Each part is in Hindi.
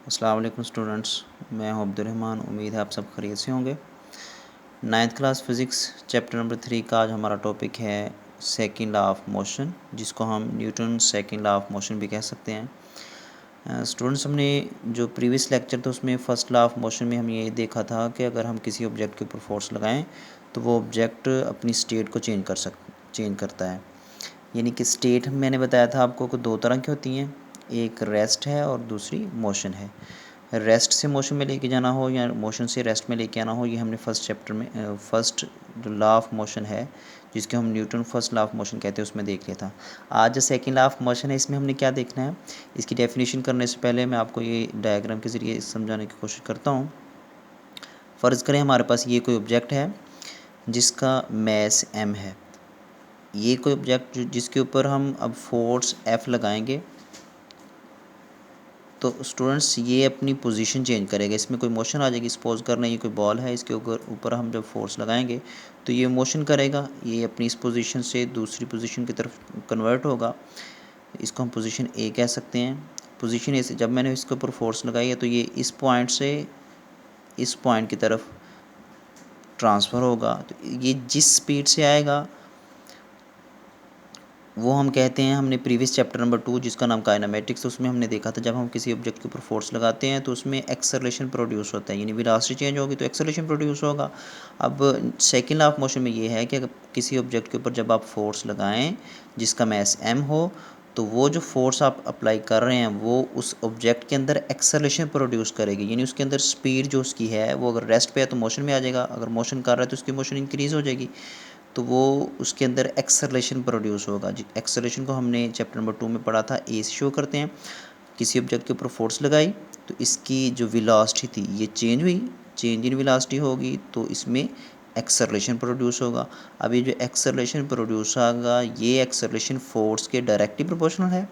अस्सलाम वालेकुम स्टूडेंट्स, मैं हूं अब्दुर्रहमान। उम्मीद है आप सब खैरियत से होंगे। 9th class physics chapter number 3 का आज हमारा टॉपिक है सेकंड लॉ ऑफ मोशन, जिसको हम Newton second law of motion भी कह सकते हैं। स्टूडेंट्स, हमने जो प्रीवियस लेक्चर था उसमें फ़र्स्ट लॉ ऑफ मोशन में हम ये देखा था कि अगर हम किसी ऑब्जेक्ट के ऊपर फोर्स लगाएं तो वो ऑब्जेक्ट अपनी स्टेट को चेंज करता है। यानी कि स्टेट मैंने बताया था आपको कि दो तरह की होती हैं, एक रेस्ट है और दूसरी मोशन है। रेस्ट से मोशन में लेके जाना हो या मोशन से रेस्ट में लेके आना हो, ये हमने फर्स्ट चैप्टर में फर्स्ट जो लॉ ऑफ मोशन है, जिसके हम Newton first law of motion कहते हैं, उसमें देख लिया था। आज जो सेकंड लॉ ऑफ मोशन है, इसमें हमने क्या देखना है, इसकी डेफिनेशन करने से पहले मैं आपको ये डायग्राम के ज़रिए समझाने की कोशिश करता हूँ। फ़र्ज़ करें हमारे पास ये कोई ऑब्जेक्ट है जिसका मैस m है। ये कोई ऑब्जेक्ट जिसके ऊपर हम अब फोर्स F लगाएंगे तो स्टूडेंट्स ये अपनी पोजीशन चेंज करेगा, इसमें कोई मोशन आ जाएगी। सपोज करना ये कोई बॉल है, इसके ऊपर हम जब फोर्स लगाएंगे तो ये मोशन करेगा, ये अपनी इस पोजीशन से दूसरी पोजीशन की तरफ कन्वर्ट होगा। इसको हम पोजीशन ए कह सकते हैं। पोजीशन ए से जब मैंने इसके ऊपर फोर्स लगाई है तो ये इस पॉइंट से इस पॉइंट की तरफ ट्रांसफ़र होगा। तो ये जिस स्पीड से आएगा वो हम कहते हैं, हमने प्रीवियस चैप्टर नंबर 2 जिसका नाम काइनेमेटिक्स, उसमें हमने देखा था जब हम किसी ऑब्जेक्ट के ऊपर फोर्स लगाते हैं तो उसमें एक्सेलरेशन प्रोड्यूस होता है, यानी वेलोसिटी चेंज होगी तो एक्सेलरेशन प्रोड्यूस होगा। अब सेकंड लॉ ऑफ मोशन में ये है कि अगर किसी ऑब्जेक्ट के ऊपर जब आप फोर्स लगाएं जिसका मैस m हो, तो वो जो फोर्स आप अप्लाई कर रहे हैं वो उस ऑब्जेक्ट के अंदर एक्सेलरेशन प्रोड्यूस करेगी, यानी उसके अंदर स्पीड जो उसकी है वो अगर रेस्ट पे है तो मोशन में आ जाएगा, अगर मोशन कर रहा है तो उसकी मोशन इंक्रीज़ हो जाएगी, तो वो उसके अंदर एक्सेलरेशन प्रोड्यूस होगा। एक्सेलरेशन को हमने चैप्टर नंबर 2 में पढ़ा था। ए से शो करते हैं, किसी ऑब्जेक्ट के ऊपर फोर्स लगाई तो इसकी जो वेलोसिटी थी ये चेंज हुई, चेंज इन वेलोसिटी होगी तो इसमें एक्सेलरेशन प्रोड्यूस होगा। अब ये जो एक्सेलरेशन प्रोड्यूस होगा ये एक्सेलरेशन फोर्स के डायरेक्टली प्रोपोर्शनल है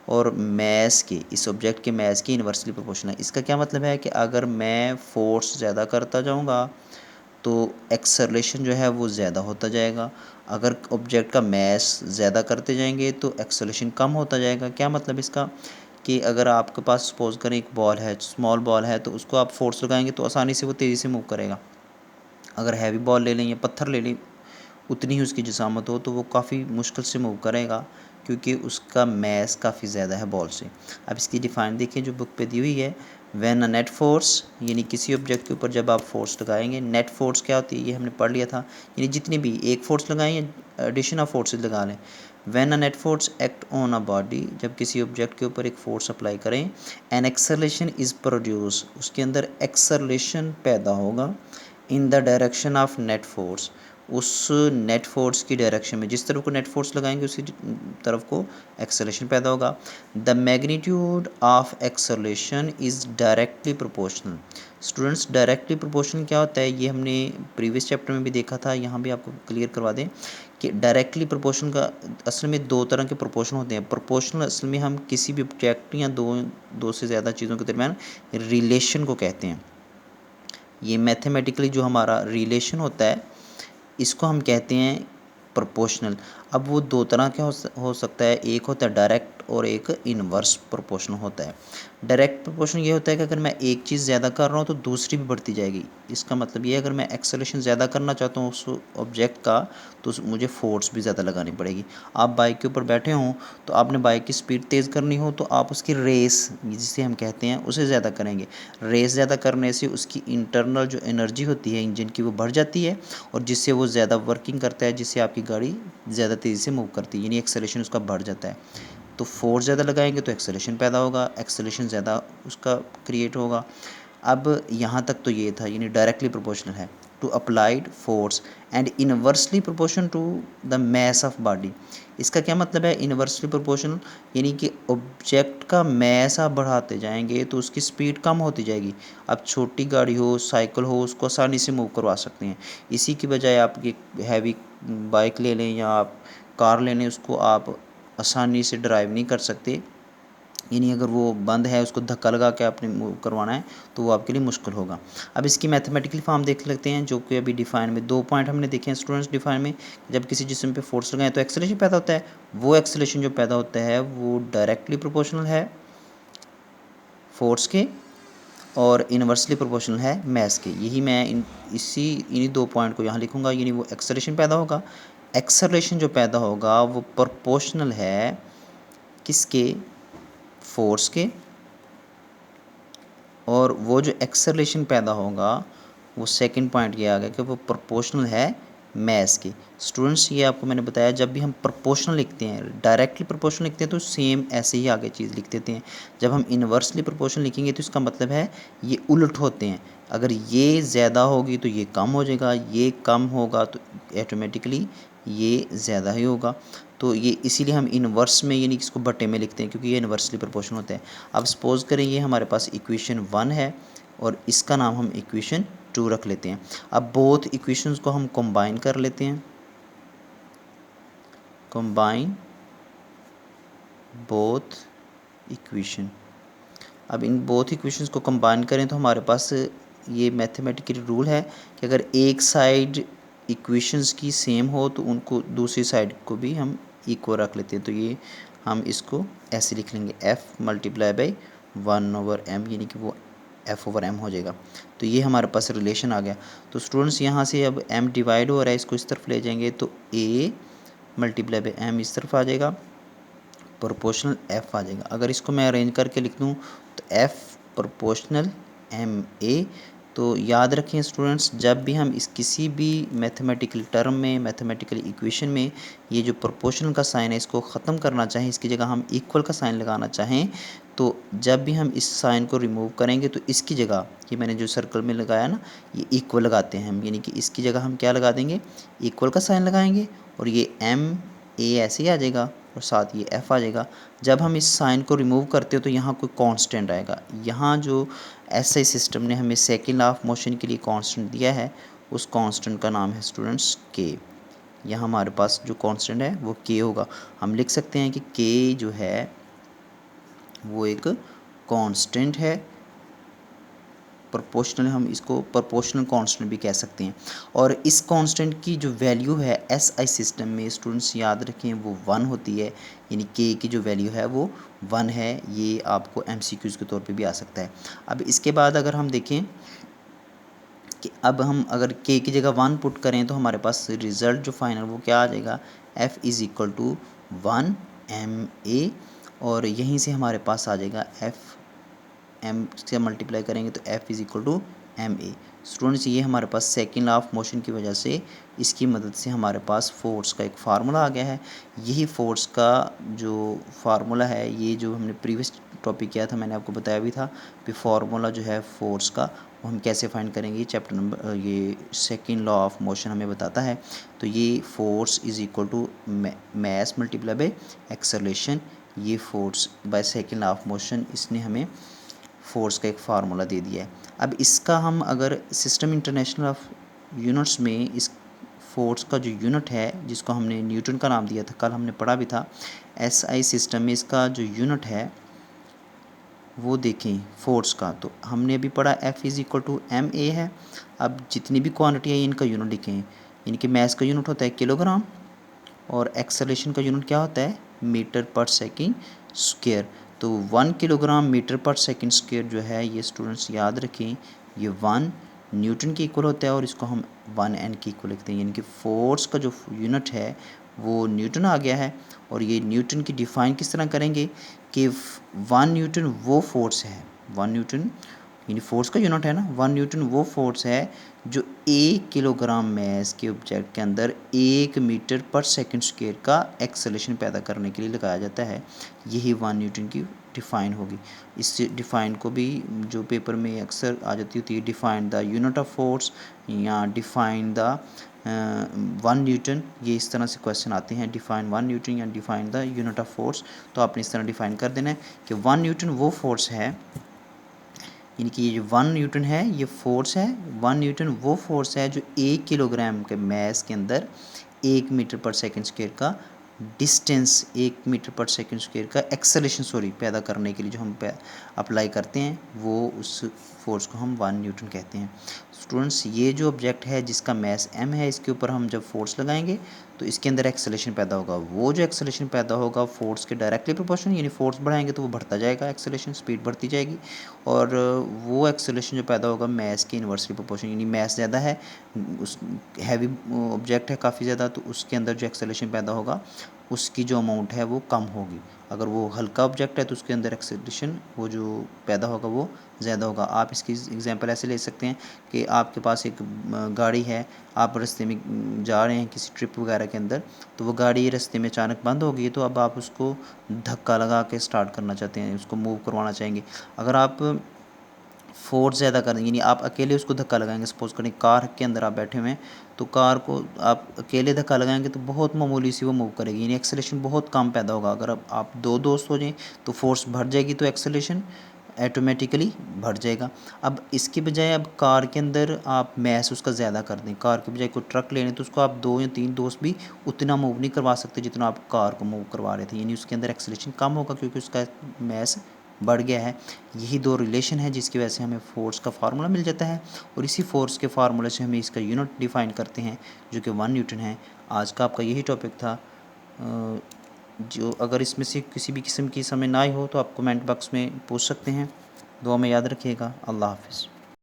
और मैस के, इस ऑब्जेक्ट के मैस के इन्वर्सली प्रोपोर्शनल है। इसका क्या मतलब है कि अगर मैं फोर्स ज़्यादा करता जाऊँगा तो एक्सेलरेशन जो है वो ज़्यादा होता जाएगा, अगर ऑब्जेक्ट का मैस ज़्यादा करते जाएंगे तो एक्सेलरेशन कम होता जाएगा। क्या मतलब इसका कि अगर आपके पास सपोज करें एक बॉल है, स्मॉल बॉल है, तो उसको आप फोर्स लगाएंगे तो आसानी से वो तेज़ी से मूव करेगा। अगर हैवी बॉल ले लें या पत्थर ले लें, उतनी ही उसकी जिसामत हो तो वो काफ़ी मुश्किल से मूव करेगा क्योंकि उसका मैस काफ़ी ज़्यादा है बॉल से। अब इसकी डिफ़ाइन देखिए जो बुक पे दी हुई है, व्हेन अ नेट फोर्स, यानी किसी ऑब्जेक्ट के ऊपर जब आप फोर्स लगाएंगे, नेट फोर्स क्या होती है ये हमने पढ़ लिया था, यानी जितनी भी एक फोर्स लगाएं या एडिशन ऑफ फोर्सेज लगा लें। When a net force act on a body, जब किसी ऑब्जेक्ट के ऊपर एक फोर्स अप्लाई करें, एन एक्सेलरेशन इज़ प्रोड्यूस, उसके अंदर एक्सेलरेशन पैदा होगा in the direction of net force, उस नेट फोर्स की डायरेक्शन में, जिस तरफ को नेट फोर्स लगाएंगे उसी तरफ को एक्सेलरेशन पैदा होगा। The magnitude of acceleration is directly proportional. Students, directly proportional क्या होता है ये हमने प्रीवियस चैप्टर में भी देखा था, यहाँ भी आपको क्लियर करवा दें कि डायरेक्टली प्रोपोर्शनल का असल में दो तरह के प्रोपोर्शन होते हैं। प्रोपोर्शनल असल में हम किसी भी ऑब्जेक्ट या दो से ज़्यादा चीज़ों के दरमियान रिलेशन को कहते हैं। ये मैथमेटिकली जो हमारा रिलेशन होता है इसको हम कहते हैं प्रोपोर्शनल। अब वो दो तरह का हो सकता है, एक होता है डायरेक्ट और एक इनवर्स प्रोपोर्शनल होता है। डायरेक्ट प्रोपोर्शनल ये होता है कि अगर मैं एक चीज़ ज़्यादा कर रहा हूँ तो दूसरी भी बढ़ती जाएगी। इसका मतलब ये है अगर मैं एक्सेलरेशन ज़्यादा करना चाहता हूँ उस ऑब्जेक्ट का तो मुझे फोर्स भी ज़्यादा लगानी पड़ेगी। आप बाइक के ऊपर बैठे हों तो आपने बाइक की स्पीड तेज़ करनी हो तो आप उसकी रेस जिसे हम कहते हैं उसे ज़्यादा करेंगे। रेस ज़्यादा करने से उसकी इंटरनल जो एनर्जी होती है इंजन की वो बढ़ जाती है और जिससे वो ज़्यादा वर्किंग करता है, जिससे आपकी गाड़ी ज़्यादा तेज़ी से मूव करती है, यानी एक्सेलरेशन उसका बढ़ जाता है। तो फोर्स ज़्यादा लगाएंगे तो एक्सेलरेशन पैदा होगा, एक्सेलरेशन ज़्यादा उसका क्रिएट होगा। अब यहाँ तक तो ये था, यानी डायरेक्टली प्रोपोर्शनल है to applied force and inversely proportion to the mass of body. इसका क्या मतलब है इनवर्सली प्रोपोर्शनल, यानी कि ऑब्जेक्ट का मैस आप बढ़ाते जाएंगे तो उसकी स्पीड कम होती जाएगी। अब छोटी गाड़ी हो, साइकिल हो, उसको आसानी से मूव करवा सकते हैं। इसी की बजाय आप एक हैवी बाइक ले लें या आप कार ले लें, उसको आप आसानी से ड्राइव नहीं कर सकते, यानी अगर वो बंद है उसको धक्का लगा के आपने मूव करवाना है तो वो आपके लिए मुश्किल होगा। अब इसकी मैथमेटिकल फॉर्म देख लेते हैं जो कि अभी डिफाइन में दो पॉइंट हमने देखे हैं स्टूडेंट्स। डिफाइन में जब किसी जिस्म पे फोर्स लगाएं तो एक्सेलरेशन पैदा होता है, वो एक्सेलरेशन जो पैदा होता है वो डायरेक्टली प्रोपोर्शनल है फोर्स के, और इन्वर्सली प्रोपोर्शनल है मास के। यही मैं इन्हीं 2 पॉइंट को यहाँ लिखूँगा, यानी वो एक्सेलरेशन पैदा होगा। एक्सेलरेशन जो पैदा होगा वो प्रोपोर्शनल है किसके, फोर्स के, और वो जो एक्सेलरेशन पैदा होगा वो सेकंड पॉइंट ये आ गया कि वो प्रोपोर्शनल है मास के। स्टूडेंट्स ये आपको मैंने बताया, जब भी हम प्रोपोर्शनल लिखते हैं, डायरेक्टली प्रोपोर्शनल लिखते हैं तो सेम ऐसे ही आगे चीज़ लिख देते हैं। जब हम इन्वर्सली प्रोपोर्शनल लिखेंगे तो इसका मतलब है ये उलट होते हैं। अगर ये ज़्यादा होगी तो ये कम हो जाएगा, ये कम होगा तो ऑटोमेटिकली ये ज़्यादा ही होगा। तो ये इसीलिए हम इन्वर्स में यानी इसको बटे में लिखते हैं, क्योंकि ये इन्वर्सली प्रोपोर्शनल होते हैं। अब सपोज़ करें ये हमारे पास इक्वेशन 1 है और इसका नाम हम इक्वेशन 2 रख लेते हैं। अब बोथ इक्वेशंस को हम कंबाइन कर लेते हैं, कंबाइन बोथ इक्वेशन। अब इन बोथ इक्वेशंस को कंबाइन करें तो हमारे पास ये मैथमेटिकल रूल है कि अगर एक साइड इक्वेशंस की सेम हो तो उनको दूसरी साइड को भी हम इक्वल रख लेते हैं। तो ये हम इसको ऐसे लिख लेंगे, f मल्टीप्लाई बाई 1/m, यानी कि वो f/m हो जाएगा। तो ये हमारे पास रिलेशन आ गया। तो स्टूडेंट्स यहाँ से अब m डिवाइड हो रहा है, इसको इस तरफ ले जाएंगे तो a मल्टीप्लाई बाई m इस तरफ आ जाएगा, प्रोपोर्शनल f आ जाएगा। अगर इसको मैं अरेंज करके लिख दूँ तो f प्रोपोर्शनल ma। तो याद रखें स्टूडेंट्स, जब भी हम इस किसी भी मैथमेटिकल टर्म में, मैथमेटिकल इक्वेशन में ये जो प्रोपोर्शनल का साइन है इसको ख़त्म करना चाहें, इसकी जगह हम इक्वल का साइन लगाना चाहें, तो जब भी हम इस साइन को रिमूव करेंगे तो इसकी जगह ये मैंने जो सर्कल में लगाया ना, ये इक्वल लगाते हैं हम, यानी कि इसकी जगह हम क्या लगा देंगे, इक्वल का साइन लगाएंगे और ये ma ऐसे ही आ जाएगा और साथ ये f आ जाएगा। जब हम इस साइन को रिमूव करते हो तो यहाँ कोई कांस्टेंट आएगा। यहाँ जो एसआई सिस्टम ने हमें सेकंड लॉ ऑफ मोशन के लिए कांस्टेंट दिया है, उस कांस्टेंट का नाम है स्टूडेंट्स k। यहाँ हमारे पास जो कांस्टेंट है वो k होगा। हम लिख सकते हैं कि k जो है वो एक कांस्टेंट है, प्रोपोर्शनल, हम इसको प्रोपोर्शनल कांस्टेंट भी कह सकते हैं। और इस कांस्टेंट की जो वैल्यू है एसआई सिस्टम में स्टूडेंट्स याद रखें वो 1 होती है, यानी के की जो वैल्यू है वो 1 है। ये आपको एमसीक्यूज़ के तौर पे भी आ सकता है। अब इसके बाद अगर हम देखें कि अब हम अगर के की जगह 1 पुट करें तो हमारे पास रिज़ल्ट जो फाइनल वो क्या आ जाएगा, f is equal to 1 ma, और यहीं से हमारे पास आ जाएगा f m से मल्टीप्लाई करेंगे तो f is equal to ma। Students ये हमारे पास सेकेंड लॉ ऑफ मोशन की वजह से इसकी मदद से हमारे पास फोर्स का एक फार्मूला आ गया है। यही फोर्स का जो फार्मूला है, ये जो हमने प्रीवियस टॉपिक किया था, मैंने आपको बताया भी था कि फार्मूला जो है फोर्स का वो हम कैसे फाइंड करेंगे। चैप्टर नंबर ये सेकेंड लॉ ऑफ मोशन हमें बताता है। तो ये force is equal to mass multiply by acceleration, ये force by second law of motion इसने हमें फोर्स का एक फार्मूला दे दिया है। अब इसका हम अगर सिस्टम इंटरनेशनल ऑफ यूनिट्स में इस फोर्स का जो यूनिट है जिसको हमने न्यूटन का नाम दिया था, कल हमने पढ़ा भी था, एसआई सिस्टम में इसका जो यूनिट है वो देखें फोर्स का, तो हमने अभी पढ़ा F is equal to ma है। अब जितनी भी क्वांटिटी है इनका यूनिट लिखें, इनके मास का यूनिट होता है किलोग्राम और एक्सेलरेशन का यूनिट क्या होता है, मीटर पर सेकेंड स्क्वायर। तो 1 किलोग्राम मीटर पर सेकेंड स्क्वायर जो है ये स्टूडेंट्स याद रखें ये 1 न्यूटन के इक्वल होता है और इसको हम 1 N के इक्वल लिखते हैं, यानी कि फोर्स का जो यूनिट है वो न्यूटन आ गया है। और ये न्यूटन की डिफ़ाइन किस तरह करेंगे कि 1 न्यूटन वो फोर्स है, 1 न्यूटन यानी फोर्स का यूनिट है ना, 1 न्यूटन वो फोर्स है जो 1 किलोग्राम मास के ऑब्जेक्ट के अंदर 1 मीटर पर सेकंड स्क्वायर का एक्सेलरेशन पैदा करने के लिए लगाया जाता है। यही 1 न्यूटन की डिफ़ाइन होगी। इस डिफ़ाइन को भी जो पेपर में अक्सर आ जाती होती है, define the unit of force या डिफ़ाइन द 1 न्यूटन, ये इस तरह से क्वेश्चन आते हैं, डिफ़ाइन 1 न्यूटन या define the unit of force. तो आपने इस तरह डिफ़ाइन कर देना है कि 1 न्यूटन वो फोर्स है, यानी कि ये जो 1 न्यूटन है ये फोर्स है, 1 न्यूटन वो फोर्स है जो 1 किलोग्राम के मास के अंदर 1 मीटर पर सेकंड स्क्वायर का डिस्टेंस, 1 मीटर पर सेकंड स्क्वायर का एक्सेलरेशन पैदा करने के लिए जो हम अप्लाई करते हैं वो उस फोर्स को हम 1 न्यूटन कहते हैं। स्टूडेंट्स ये जो ऑब्जेक्ट है जिसका मास m है, इसके ऊपर हम जब फोर्स लगाएंगे तो इसके अंदर एक्सेलेरेशन पैदा होगा। वो जो एक्सेलेरेशन पैदा होगा फोर्स के डायरेक्टली प्रोपोर्शनल, यानी फोर्स बढ़ाएंगे तो वो बढ़ता जाएगा, एक्सेलेरेशन स्पीड बढ़ती जाएगी। और वो एक्सेलेरेशन जो पैदा होगा मैस के इन्वर्सली प्रोपोर्शनल, यानी मैस ज़्यादा है, उस हैवी ऑब्जेक्ट है काफ़ी ज़्यादा, तो उसके अंदर जो एक्सेलेरेशन पैदा होगा उसकी जो अमाउंट है वो कम होगी। अगर वो हल्का ऑब्जेक्ट है तो उसके अंदर एक्सेलरेशन वो जो पैदा होगा वो ज़्यादा होगा। आप इसकी एग्जांपल ऐसे ले सकते हैं कि आपके पास एक गाड़ी है, आप रास्ते में जा रहे हैं किसी ट्रिप वगैरह के अंदर, तो वो गाड़ी रास्ते में अचानक बंद हो गई, तो अब आप उसको धक्का लगा के स्टार्ट करना चाहते हैं, उसको मूव करवाना चाहेंगे। अगर आप फोर्स ज़्यादा करेंगे, यानी आप अकेले उसको धक्का लगाएंगे, सपोज करें कार के अंदर आप बैठे हुए हैं, तो कार को आप अकेले धक्का लगाएंगे तो बहुत मामूली सी वो मूव करेगी, यानी एक्सेलेरेशन बहुत कम पैदा होगा। अगर अब आप दो दोस्त हो जाएं तो फोर्स बढ़ जाएगी, तो एक्सेलेरेशन ऑटोमेटिकली बढ़ जाएगा। अब इसके बजाय अब कार के अंदर आप मैस उसका ज़्यादा कर दें, कार के बजाय कोई ट्रक लेने तो उसको आप 2 या 3 दोस्त भी उतना मूव नहीं करवा सकते जितना आप कार को मूव करवा रहे थे, यानी उसके अंदर एक्सेलेरेशन कम होगा क्योंकि उसका मैस बढ़ गया है। यही दो रिलेशन है जिसकी वजह से हमें फ़ोर्स का फार्मूला मिल जाता है, और इसी फ़ोर्स के फार्मूले से हमें इसका यूनिट डिफ़ाइन करते हैं जो कि 1 न्यूटन है। आज का आपका यही टॉपिक था। जो अगर इसमें से किसी भी किस्म की समझ ना आई हो तो आप कमेंट बॉक्स में पूछ सकते हैं। दुआ में याद रखिएगा। अल्लाह हाफ़िज़।